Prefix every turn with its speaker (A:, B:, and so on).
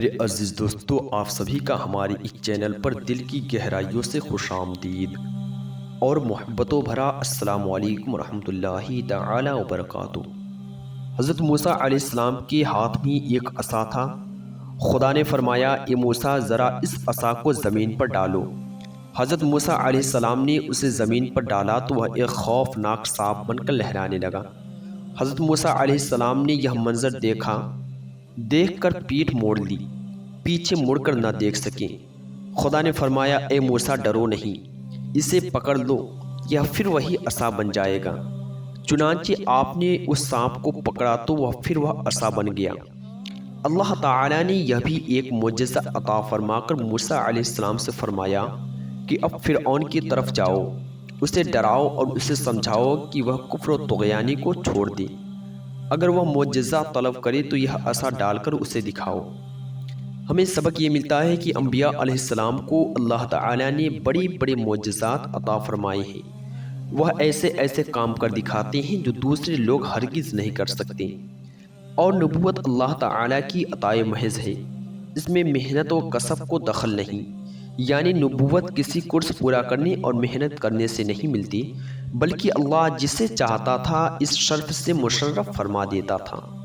A: میرے عزیز دوستو، آپ سبھی کا ہماری ایک چینل پر دل کی گہرائیوں سے خوش آمدید اور محبتوں بھرا السلام علیکم ورحمۃ اللہ تعالی وبرکاتہ۔ حضرت موسیٰ علیہ السلام کے ہاتھ میں ایک عصا تھا۔ خدا نے فرمایا، اے موسیٰ، ذرا اس عصا کو زمین پر ڈالو۔ حضرت موسیٰ علیہ السلام نے اسے زمین پر ڈالا تو وہ ایک خوفناک سانپ بن کر لہرانے لگا۔ حضرت موسیٰ علیہ السلام نے یہ منظر دیکھ کر پیٹھ موڑ لی، پیچھے مڑ کر نہ دیکھ سکے۔ خدا نے فرمایا، اے موسیٰ، ڈرو نہیں، اسے پکڑ لو، یہ پھر وہی عصا بن جائے گا۔ چنانچہ آپ نے اس سانپ کو پکڑا تو وہ عصا بن گیا۔ اللہ تعالیٰ نے یہ بھی ایک معجزہ عطا فرما کر موسیٰ علیہ السلام سے فرمایا کہ اب فرعون کی طرف جاؤ، اسے ڈراؤ اور اسے سمجھاؤ کہ وہ کفر و طغیانی کو چھوڑ دے۔ اگر وہ معجزہ طلب کرے تو یہ عصا ڈال کر اسے دکھاؤ۔ ہمیں سبق یہ ملتا ہے کہ انبیاء علیہ السلام کو اللہ تعالیٰ نے بڑے بڑے معجزات عطا فرمائے ہیں۔ وہ ایسے کام کر دکھاتے ہیں جو دوسرے لوگ ہرگز نہیں کر سکتے۔ اور نبوت اللہ تعالیٰ کی عطا محض ہے، اس میں محنت و کسب کو دخل نہیں۔ یعنی نبوت کسی کورس پورا کرنے اور محنت کرنے سے نہیں ملتی، بلکہ اللہ جسے چاہتا تھا اس شرف سے مشرف فرما دیتا تھا۔